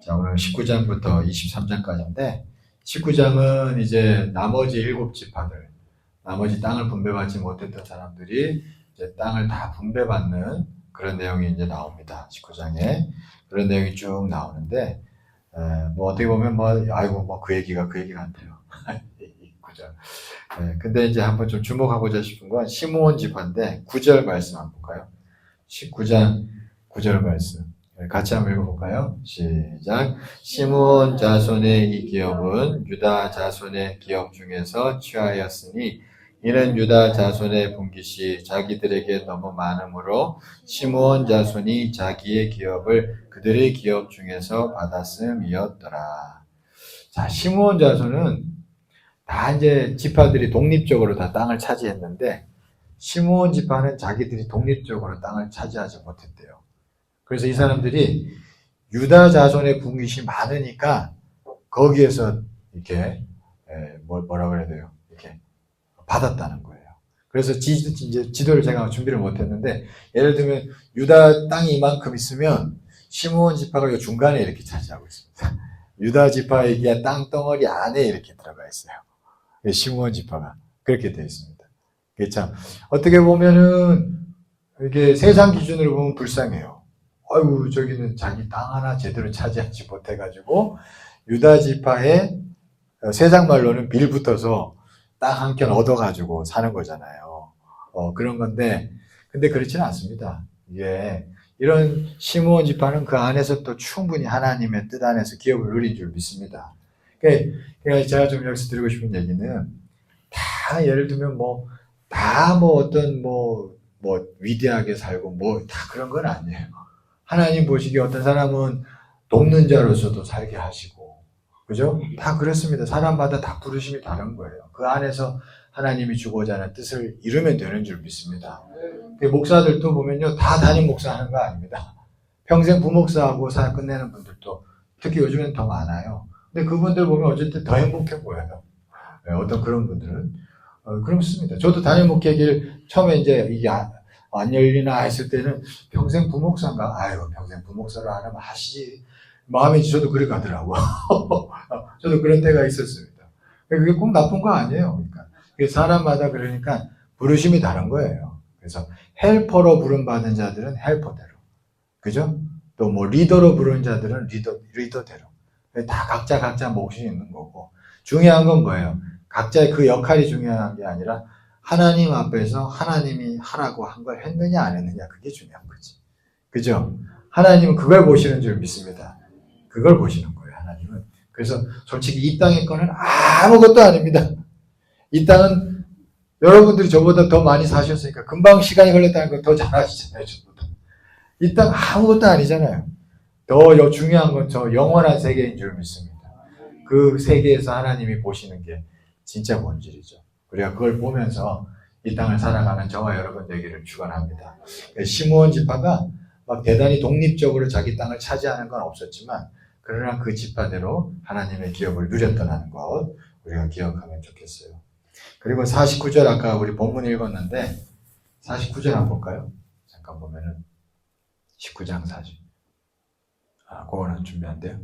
자, 오늘 19장부터 23장까지인데 19장은 이제 나머지 7지파들, 나머지 땅을 분배받지 못했던 사람들이 이제 땅을 다 분배받는 그런 내용이 이제 나옵니다. 19장에 그런 내용이 쭉 나오는데 뭐 어떻게 보면 아이고 그 얘기가 같아요. 19장. 근데 이제 한번 좀 주목하고자 싶은 건 시므온 지파인데 9절 말씀 한번 볼까요? 19장 9절 말씀. 같이 한번 읽어볼까요? 시작. 시므온 자손의 이 기업은 유다 자손의 기업 중에서 취하였으니 이는 유다 자손의 분깃이 자기들에게 너무 많으므로 시므온 자손이 자기의 기업을 그들의 기업 중에서 받았음이었더라. 자, 시므온 자손은 다 이제 지파들이 독립적으로 다 땅을 차지했는데 시므온 지파는 자기들이 독립적으로 땅을 차지하지 못했대요. 그래서 이 사람들이 유다 자손의 분깃이 많으니까 거기에서 이렇게 뭐라 그래야 돼요? 이렇게 받았다는 거예요. 그래서 이제 지도를 제가 준비를 못했는데 예를 들면 유다 땅이 이만큼 있으면 시므온 지파가 중간에 이렇게 차지하고 있습니다. 유다 지파의 땅덩어리 안에 이렇게 들어가 있어요. 시므온 지파가 그렇게 되어 있습니다. 그게 참 어떻게 보면은 이게 세상 기준으로 보면 불쌍해요. 아이고 저기는 자기 땅 하나 제대로 차지하지 못해가지고 유다 지파의 세상 말로는 빌붙어서 땅 한 켠 얻어가지고 사는 거잖아요. 그런 건데 근데 그렇지는 않습니다. 예, 이런 시므온 지파는 그 안에서 또 충분히 하나님의 뜻 안에서 기업을 누린 줄 믿습니다. 그러니까 제가 좀 여기서 드리고 싶은 얘기는 다 예를 들면 어떤 위대하게 살고 다 그런 건 아니에요. 하나님 보시기에 어떤 사람은 돕는 자로서도 살게 하시고, 그죠? 다 그렇습니다. 사람마다 다 부르심이 다른 거예요. 그 안에서 하나님이 주고자 하는 뜻을 이루면 되는 줄 믿습니다. 목사들도 보면요, 다 담임 목사 하는 거 아닙니다. 평생 부목사하고 사 끝내는 분들도 특히 요즘엔 더 많아요. 근데 그분들 보면 어쨌든 더 행복해 보여요. 어떤 그런 분들은. 그렇습니다. 저도 담임 목회길 처음에 이제 이게 안 열리나 했을 때는 평생 부목사인가? 아유, 평생 부목사를 안 하면 하시지. 마음이 저도 그래 가더라고. 저도 그런 때가 있었습니다. 그게 꼭 나쁜 거 아니에요. 그러니까 사람마다 그러니까 부르심이 다른 거예요. 그래서 헬퍼로 부름받은 자들은 헬퍼대로. 그죠? 또 리더로 부른 자들은 리더대로. 다 각자 몫이 있는 거고. 중요한 건 뭐예요? 각자의 그 역할이 중요한 게 아니라 하나님 앞에서 하나님이 하라고 한 걸 했느냐 안 했느냐 그게 중요한 거지. 그죠? 하나님은 그걸 보시는 줄 믿습니다. 그걸 보시는 거예요, 하나님은. 그래서 솔직히 이 땅의 거는 아무것도 아닙니다. 이 땅은 여러분들이 저보다 더 많이 사셨으니까 금방 시간이 걸렸다는 거 더 잘 아시잖아요, 저보다. 이 땅 아무것도 아니잖아요. 더 중요한 건 저 영원한 세계인 줄 믿습니다. 그 세계에서 하나님이 보시는 게 진짜 본질이죠. 우리가 그걸 보면서 이 땅을 살아가는 저와 여러분 되기를 축원합니다. 시므온 지파가 대단히 독립적으로 자기 땅을 차지하는 건 없었지만 그러나 그 지파대로 하나님의 기업을 누렸다는 것 우리가 기억하면 좋겠어요. 그리고 49절 아까 우리 본문 읽었는데 49절 한번 볼까요? 잠깐 보면은 19장 40. 그거는 준비 안 돼요.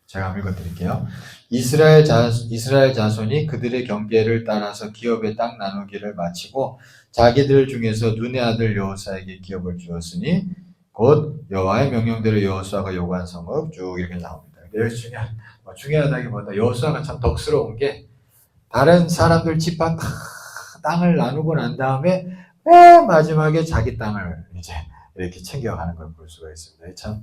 제가 한번 읽어드릴게요. 이스라엘 자손이 그들의 경계를 따라서 기업의 땅 나누기를 마치고 자기들 중에서 눈의 아들 여호수아에게 기업을 주었으니 곧 여호와의 명령대로 여호수아가 요구한 성읍 쭉 이렇게 나옵니다. 여기 중요하다기보다 여호수아가 참 덕스러운 게 다른 사람들 지파 다 땅을 나누고 난 다음에 맨 마지막에 자기 땅을 이제 이렇게 챙겨가는 걸 볼 수가 있습니다. 참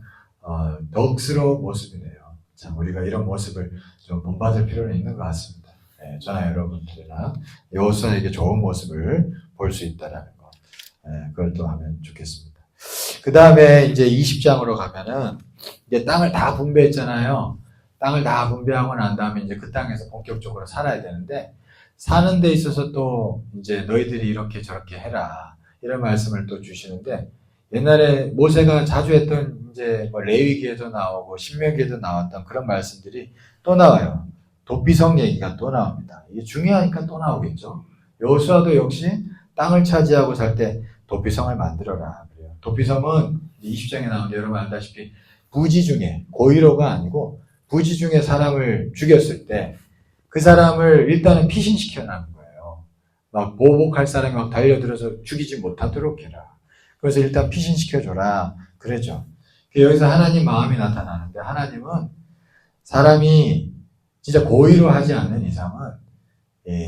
덕스러운 모습이네요. 참 우리가 이런 모습을 좀 본받을 필요는 있는 것 같습니다. 저나 여러분들이나 여호수아에게 좋은 모습을 볼 수 있다라는 것, 그걸 또 하면 좋겠습니다. 그 다음에 이제 20장으로 가면은 이제 땅을 다 분배했잖아요. 땅을 다 분배하고 난 다음에 이제 그 땅에서 본격적으로 살아야 되는데 사는 데 있어서 또 이제 너희들이 이렇게 저렇게 해라 이런 말씀을 또 주시는데 옛날에 모세가 자주 했던 이제 레위기에도 나오고 신명기에도 나왔던 그런 말씀들이 또 나와요. 도피성 얘기가 또 나옵니다. 이게 중요하니까 또 나오겠죠. 여호수아도 역시 땅을 차지하고 살 때 도피성을 만들어라 그래요. 도피성은 20장에 나오는데 여러분 알다시피 부지 중에, 고의로가 아니고 부지 중에 사람을 죽였을 때 그 사람을 일단은 피신시켜놓는 거예요. 막 보복할 사람이 막 달려들어서 죽이지 못하도록 해라. 그래서 일단 피신시켜줘라. 그러죠. 여기서 하나님 마음이 나타나는데, 하나님은 사람이 진짜 고의로 하지 않는 이상은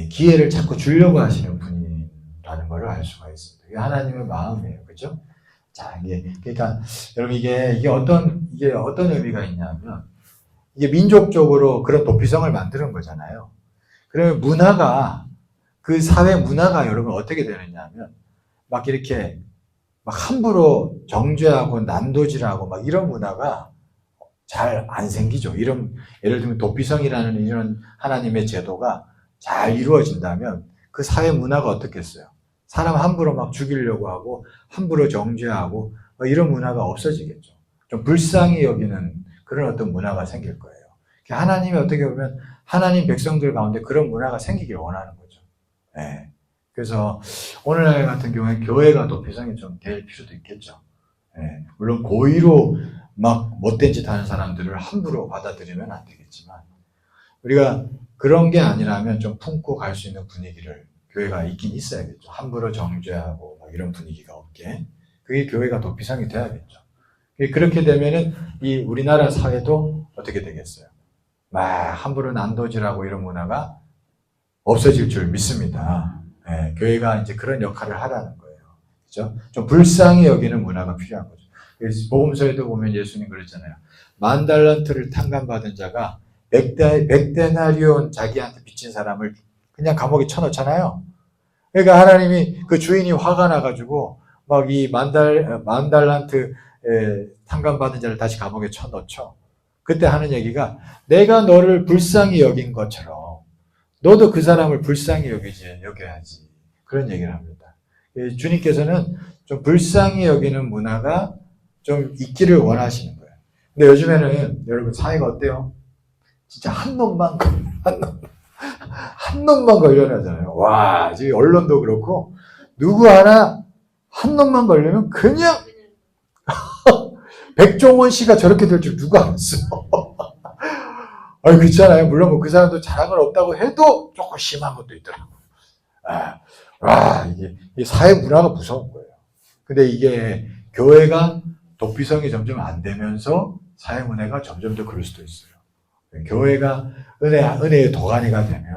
기회를 자꾸 주려고 하시는 분이라는 걸 알 수가 있습니다. 이게 하나님의 마음이에요. 그죠? 자, 그러니까, 여러분, 이게 어떤 의미가 있냐면, 이게 민족적으로 그런 도피성을 만드는 거잖아요. 그러면 문화가, 그 사회 문화가 여러분 어떻게 되느냐 하면, 막 이렇게, 막 함부로 정죄하고 난도질하고 막 이런 문화가 잘 안 생기죠. 예를 들면 도피성이라는 이런 하나님의 제도가 잘 이루어진다면 그 사회 문화가 어떻겠어요? 사람 함부로 막 죽이려고 하고 함부로 정죄하고 이런 문화가 없어지겠죠. 좀 불쌍히 여기는 그런 어떤 문화가 생길 거예요. 하나님이 어떻게 보면 하나님 백성들 가운데 그런 문화가 생기길 원하는 거죠. 네. 그래서 오늘날 같은 경우에 교회가 도피성이 좀 될 필요도 있겠죠. 네. 물론 고의로 막 못된 짓 하는 사람들을 함부로 받아들이면 안 되겠지만, 우리가 그런 게 아니라면 좀 품고 갈 수 있는 분위기를 교회가 있긴 있어야겠죠. 함부로 정죄하고 막 이런 분위기가 없게. 그게 교회가 도피성이 돼야겠죠. 그렇게 되면은 이 우리나라 사회도 어떻게 되겠어요? 막 함부로 난도질하고 이런 문화가 없어질 줄 믿습니다. 네, 교회가 이제 그런 역할을 하라는 거예요. 그죠? 좀 불쌍히 여기는 문화가 필요한 거죠. 그래서 복음서에도 보면 예수님 그랬잖아요. 10,000달란트를 탕감받은 자가 100데나리온 자기한테 빚진 사람을 그냥 감옥에 쳐넣잖아요. 그러니까 하나님이 그 주인이 화가 나가지고 막 이 10,000달란트 탕감받은 자를 다시 감옥에 쳐넣죠. 그때 하는 얘기가, 내가 너를 불쌍히 여긴 것처럼 너도 그 사람을 불쌍히 여겨야지. 그런 얘기를 합니다. 주님께서는 좀 불쌍히 여기는 문화가 좀 있기를 원하시는 거예요. 근데 요즘에는 여러분 사회가 어때요? 진짜 한 놈만 걸려나잖아요. 와, 지금 언론도 그렇고 누구 하나 한 놈만 걸리면 그냥 백종원 씨가 저렇게 될 줄 누가 알았어. 그렇잖아요. 물론 뭐 그 사람도 잘한 건 없다고 해도 조금 심한 것도 있더라고요. 이게 사회 문화가 무서운 거예요. 근데 이게 교회가 도피성이 점점 안 되면서 사회 문화가 점점 더 그럴 수도 있어요. 교회가 은혜의 도가니가 되면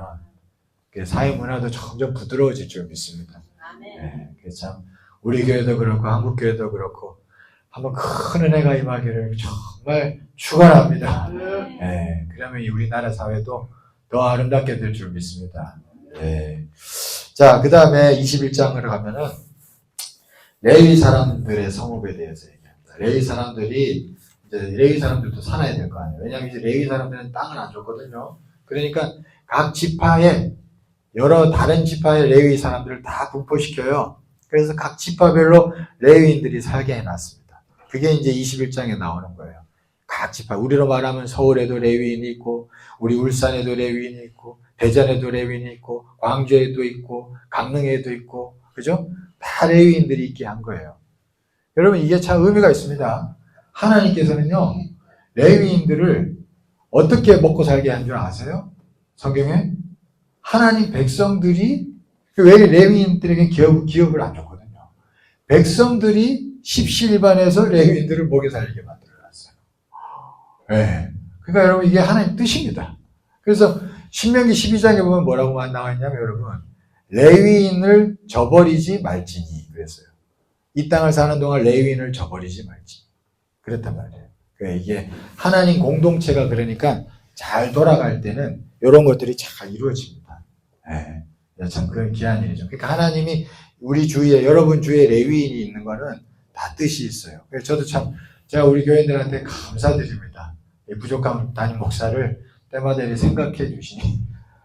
사회 문화도 점점 부드러워질 줄 믿습니다. 네, 참 우리 교회도 그렇고 한국 교회도 그렇고 한번 큰 은혜가 임하기를 정말 축원합니다. 네, 그러면 우리나라 사회도 더 아름답게 될 줄 믿습니다. 네. 자, 그 다음에 21장으로 가면은 레위 사람들의 성읍에 대해서 얘기합니다. 레위 사람들도 살아야 될 거 아니에요. 왜냐하면 이제 레위 사람들은 땅을 안 줬거든요. 그러니까 각 지파에 여러 다른 지파의 레위 사람들을 다 분포시켜요. 그래서 각 지파별로 레위인들이 살게 해놨습니다. 그게 이제 21장에 나오는 거예요. 각 지파, 우리로 말하면 서울에도 레위인이 있고, 우리 울산에도 레위인이 있고, 대전에도 레위인이 있고, 광주에도 있고, 강릉에도 있고, 그죠? 다 레위인들이 있게 한 거예요. 여러분, 이게 참 의미가 있습니다. 하나님께서는요, 레위인들을 어떻게 먹고 살게 한 줄 아세요? 성경에? 하나님 백성들이, 왜 레위인들에게 기업을 안 줬거든요. 백성들이 십시일반해서 레위인들을 먹여 살리게 만들어놨어요. 네. 그러니까 여러분, 이게 하나님 뜻입니다. 그래서 신명기 12장에 보면 뭐라고 나와 있냐면, 여러분, 레위인을 저버리지 말지니 그랬어요. 이 땅을 사는 동안 레위인을 저버리지 말지. 그랬단 말이에요. 그러니까 이게 하나님 공동체가 그러니까 잘 돌아갈 때는 이런 것들이 잘 이루어집니다. 네. 참 그런 귀한 일이죠. 그러니까 하나님이 우리 주위에, 여러분 주위에 레위인이 있는 거는 다 뜻이 있어요. 그래서 저도 참 제가 우리 교인들한테 감사드립니다. 이 부족한 담임 목사를 때마다 생각해 주시니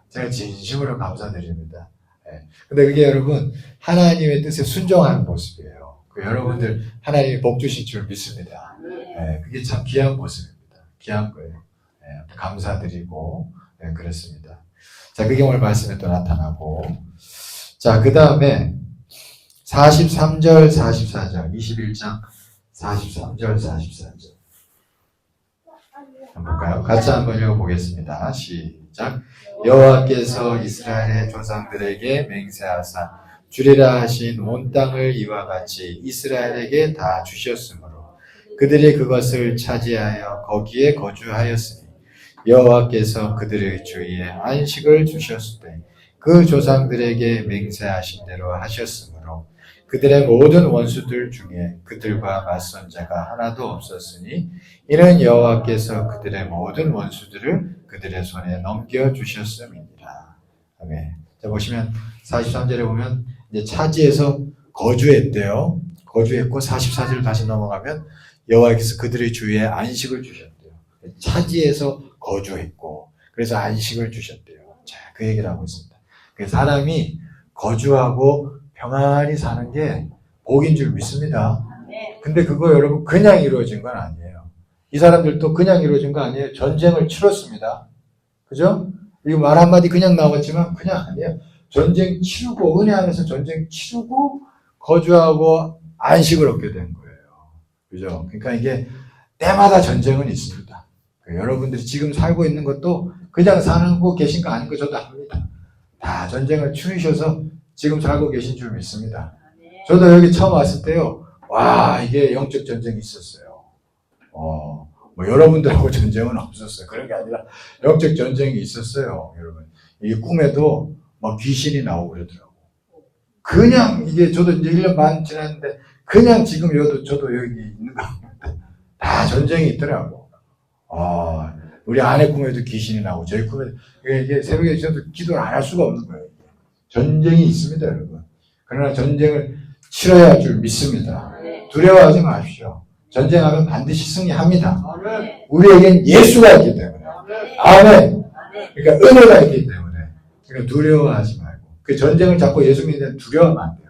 제가 진심으로 감사드립니다. 네. 근데 그게 여러분 하나님의 뜻에 순종하는 모습이에요. 여러분들 하나님이 복 주실 줄 믿습니다. 네. 그게 참 귀한 모습입니다. 귀한 거예요. 네. 감사드리고 네, 그렇습니다. 자, 그게 오늘 말씀에 또 나타나고, 자, 그 다음에 43절, 44절, 21장 43절, 44절. 한번 볼까요? 같이 한번 읽어보겠습니다. 시작. 여호와께서 이스라엘의 조상들에게 맹세하사 주리라 하신 온 땅을 이와 같이 이스라엘에게 다 주셨으므로 그들이 그것을 차지하여 거기에 거주하였으니 여호와께서 그들의 주위에 안식을 주셨으되 그 조상들에게 맹세하신 대로 하셨으므로 그들의 모든 원수들 중에 그들과 맞선 자가 하나도 없었으니 이는 여호와께서 그들의 모든 원수들을 그들의 손에 넘겨주셨음이니라. 아멘. 자, 보시면 43절에 보면 이제 차지해서 거주했대요. 거주했고 44절 다시 넘어가면 여호와께서 그들의 주위에 안식을 주셨대요. 차지해서 거주했고 그래서 안식을 주셨대요. 자, 그 얘기를 하고 있습니다. 사람이 거주하고 평안히 사는 게 복인 줄 믿습니다. 근데 그거 여러분 그냥 이루어진 건 아니에요. 이 사람들도 그냥 이루어진 거 아니에요. 전쟁을 치렀습니다. 그죠? 이거 말 한마디 그냥 나왔지만 그냥 아니에요. 전쟁 치르고 은혜 안에서 전쟁 치르고 거주하고 안식을 얻게 된 거예요. 그죠? 그러니까 이게 때마다 전쟁은 있습니다. 여러분들이 지금 살고 있는 것도 그냥 사는 거 계신 거 아닌 거 저도 압니다. 다 전쟁을 치르셔서 지금 살고 계신 줄 믿습니다. 저도 여기 처음 왔을 때요. 와, 이게 영적 전쟁이 있었어요. 뭐 여러분들하고 전쟁은 없었어요. 그런 게 아니라 영적 전쟁이 있었어요. 여러분. 이 꿈에도 막 귀신이 나오고 그러더라고. 그냥 이게 저도 이제 1년 반 지났는데 그냥 지금 저도 여기 있는 거 다 전쟁이 있더라고. 우리 아내 꿈에도 귀신이 나오고 저희 꿈에도 이게 새벽에 저도 기도를 안 할 수가 없는 거예요. 전쟁이 있습니다, 여러분. 그러나 전쟁을 치러야 할 줄 믿습니다. 두려워하지 마십시오. 전쟁하면 반드시 승리합니다. 우리에겐 예수가 있기 때문에. 아멘. 그러니까 은혜가 있기 때문에. 그러니까 두려워하지 말고. 그 전쟁을 잡고 예수 믿는 두려워하면 안 돼요.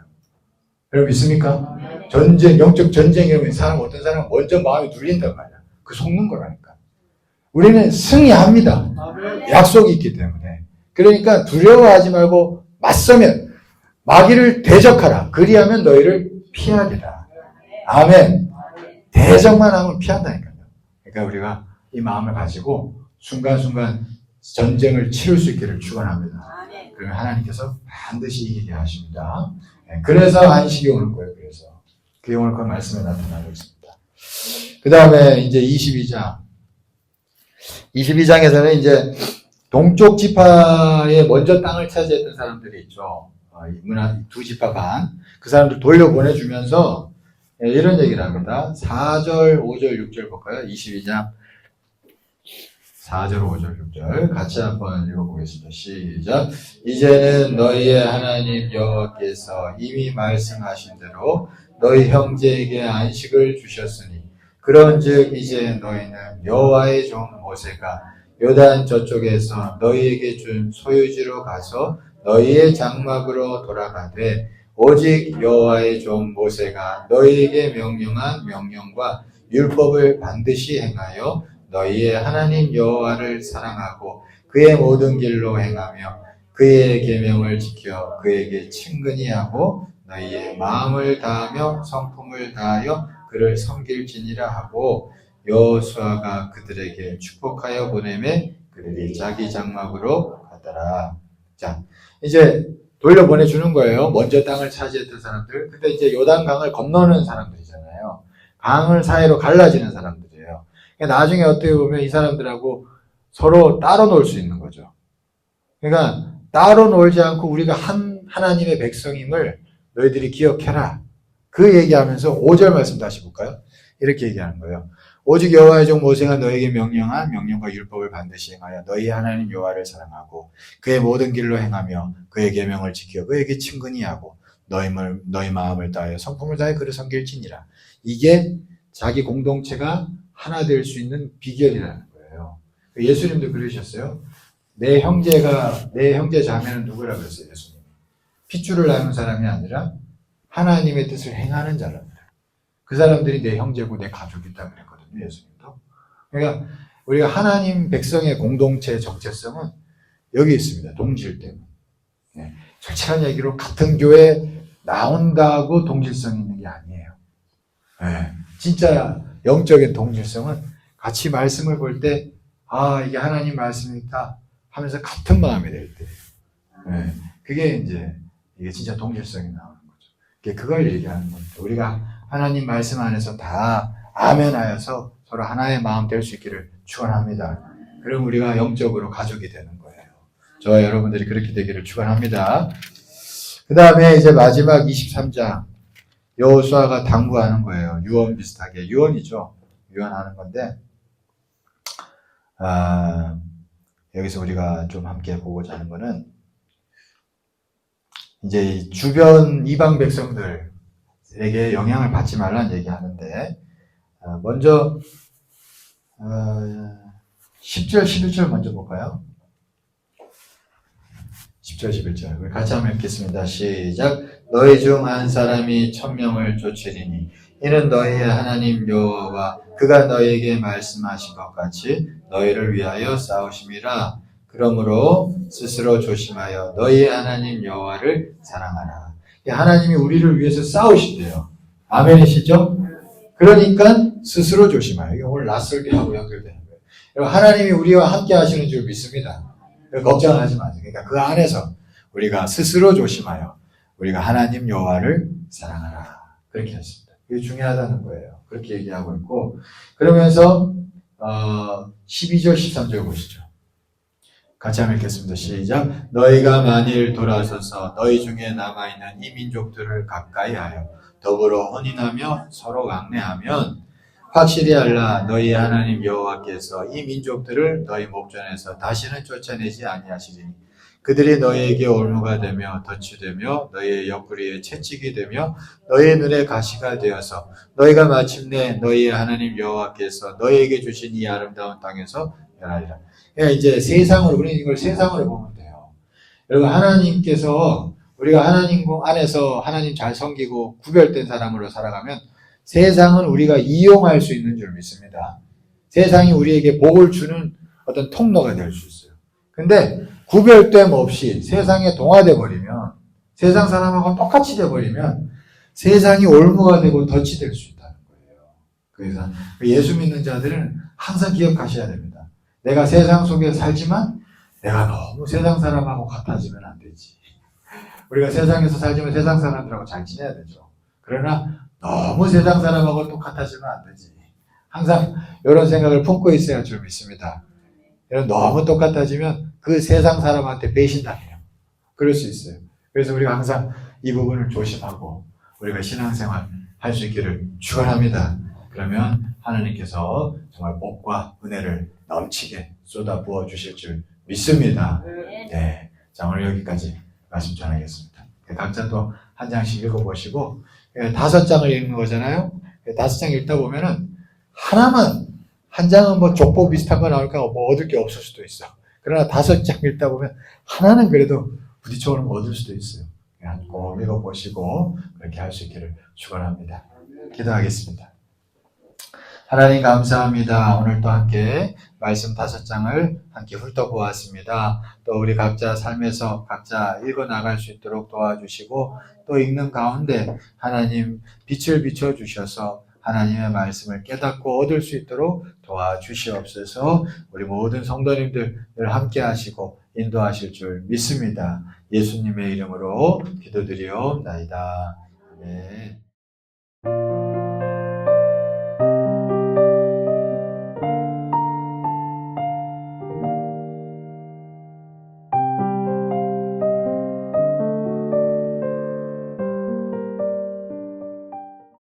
여러분 믿습니까? 전쟁, 영적 전쟁이라면 어떤 사람은 먼저 마음이 눌린단 말이야. 그 속는 거라니까. 우리는 승리합니다. 약속이 있기 때문에. 그러니까 두려워하지 말고 맞서면 마귀를 대적하라. 그리하면 너희를 피하리라. 아멘. 대적만 하면 피한다니까요. 그러니까 우리가 이 마음을 가지고 순간순간 전쟁을 치를 수 있기를 축원합니다. 그러면 하나님께서 반드시 이기게 하십니다. 그래서 안식이 오는 거예요. 그래서 그게 오늘 그 말씀에 나타나고 있습니다. 그 다음에 이제 22장에서는 이제 동쪽 지파에 먼저 땅을 차지했던 사람들이 있죠. 두 지파 반. 그 사람들 돌려보내주면서 이런 얘기를 합니다. 4절, 5절, 6절 볼까요? 22장 4절, 5절, 6절 같이 한번 읽어보겠습니다. 시작. 이제는 너희의 하나님 여호와께서 이미 말씀하신 대로 너희 형제에게 안식을 주셨으니 그런즉 이제 너희는 여호와의 종 모세가 요단 저쪽에서 너희에게 준 소유지로 가서 너희의 장막으로 돌아가되 오직 여호와의 종 모세가 너희에게 명령한 명령과 율법을 반드시 행하여 너희의 하나님 여호와를 사랑하고 그의 모든 길로 행하며 그의 계명을 지켜 그에게 친근히 하고 너희의 마음을 다하며 성품을 다하여 그를 섬길지니라 하고 여호수아가 그들에게 축복하여 보내매 그들이 자기 장막으로 가더라. 자, 이제 돌려보내주는 거예요. 먼저 땅을 차지했던 사람들. 근데 이제 요단강을 건너는 사람들이잖아요. 강을 사이로 갈라지는 사람들이에요. 나중에 어떻게 보면 이 사람들하고 서로 따로 놀 수 있는 거죠. 그러니까 따로 놀지 않고 우리가 하나님의 백성임을 너희들이 기억해라. 그 얘기하면서 5절 말씀 다시 볼까요? 이렇게 얘기하는 거예요. 오직 여호와의 종 모세가 너에게 명령한 명령과 율법을 반드시 행하여 너희 하나님 여호와를 사랑하고 그의 모든 길로 행하며 그의 계명을 지켜 그에게 친근히 하고 너희 마음을 다하여 성품을 다하여 그를 섬길지니라. 이게 자기 공동체가 하나 될 수 있는 비결이라는 거예요. 예수님도 그러셨어요. 내 형제 자매는 누구라 그랬어요, 예수님? 핏줄을 나눈 사람이 아니라 하나님의 뜻을 행하는 자랍니다. 그 사람들이 내 형제고 내 가족이다 그랬거든요, 예수님도. 그러니까 우리가 하나님 백성의 공동체의 정체성은 여기 있습니다. 동질됨. 네. 솔직한 얘기로 같은 교회 나온다고 동질성이 있는 게 아니에요. 네. 진짜 영적인 동질성은 같이 말씀을 볼 때, 아, 이게 하나님 말씀이다 하면서 같은 마음이 될 때. 네. 그게 이제, 이게 진짜 동질성이 나오는 거죠. 그걸 얘기하는 겁니다. 우리가 하나님 말씀 안에서 다 아멘하여서 서로 하나의 마음 될 수 있기를 축원합니다. 그럼 우리가 영적으로 가족이 되는 거예요. 저와 여러분들이 그렇게 되기를 축원합니다. 그 다음에 이제 마지막 23장 여호수아가 당부하는 거예요. 유언 비슷하게. 유언이죠. 유언하는 건데 여기서 우리가 좀 함께 보고자 하는 거는 이제 주변 이방 백성들에게 영향을 받지 말라는 얘기하는데 먼저 10절 11절 먼저 볼까요? 10절 11절 우리 같이 한번 읽겠습니다. 시작. 너희 중 한 사람이 1000명을 쫓으리니 이는 너희의 하나님 여호와가 그가 너희에게 말씀하신 것 같이 너희를 위하여 싸우심이라. 그러므로 스스로 조심하여 너희의 하나님 여호와를 사랑하라. 하나님이 우리를 위해서 싸우신대요. 아멘이시죠? 그러니까 스스로 조심하여. 이게 오늘 낯설게하고 연결되는 거예요. 하나님이 우리와 함께 하시는 줄 믿습니다. 걱정하지 마세요. 그러니까 그 안에서 우리가 스스로 조심하여 우리가 하나님 여호와를 사랑하라. 그렇게 했습니다. 이게 중요하다는 거예요. 그렇게 얘기하고 있고 그러면서 12절 13절 보시죠. 같이 한번 읽겠습니다. 시작. 너희가 만일 돌아서서 너희 중에 남아있는 이 민족들을 가까이 하여 더불어 혼인하며 서로 강례하면 확실히 알라. 너희 하나님 여호와께서 이 민족들을 너희 목전에서 다시는 쫓아내지 아니하시리니 그들이 너희에게 올무가 되며 덫이 되며 너희의 옆구리에 채찍이 되며 너희의 눈에 가시가 되어서 너희가 마침내 너희의 하나님 여호와께서 너희에게 주신 이 아름다운 땅에서 멸하리라. 그러니까 이제 세상으로 우리는 이걸 세상으로 보면 돼요. 여러분 하나님께서 우리가 하나님 안에서 하나님 잘 섬기고 구별된 사람으로 살아가면 세상은 우리가 이용할 수 있는 줄 믿습니다. 세상이 우리에게 복을 주는 어떤 통로가 될 수 있어요. 근데 구별됨 없이 세상에 동화돼 버리면 세상 사람하고 똑같이 돼 버리면 세상이 올무가 되고 덫이 될 수 있다는 거예요. 그래서 예수 믿는 자들은 항상 기억하셔야 됩니다. 내가 세상 속에 살지만 내가 너무 세상 사람하고 같아지면 안 되지. 우리가 세상에서 살지만 세상 사람들하고 잘 지내야 되죠. 그러나 너무 세상 사람하고 똑같아지면 안 되지. 항상 이런 생각을 품고 있어야 할 줄 믿습니다. 너무 똑같아지면 그 세상 사람한테 배신당해요. 그럴 수 있어요. 그래서 우리가 항상 이 부분을 조심하고 우리가 신앙생활 할 수 있기를 축원합니다. 그러면 하나님께서 정말 복과 은혜를 넘치게 쏟아 부어 주실 줄 믿습니다. 네, 자 오늘 여기까지 말씀 전하겠습니다. 각자 또 한 장씩 읽어보시고 5장을 읽는 거잖아요. 5장 읽다 보면은 하나만 한 장은 뭐 족보 비슷한 거 나올까 뭐 얻을 게 없을 수도 있어. 그러나 5장 읽다 보면 하나는 그래도 부딪혀오는 거 얻을 수도 있어요. 그냥 꼭 읽어보시고 그렇게 할 수 있기를 축원합니다. 기도하겠습니다. 하나님 감사합니다. 오늘 또 함께 말씀 5장을 함께 훑어보았습니다. 또 우리 각자 삶에서 각자 읽어나갈 수 있도록 도와주시고 또 읽는 가운데 하나님 빛을 비춰주셔서 하나님의 말씀을 깨닫고 얻을 수 있도록 도와주시옵소서. 우리 모든 성도님들 늘 함께 하시고 인도하실 줄 믿습니다. 예수님의 이름으로 기도드리옵나이다. 아멘.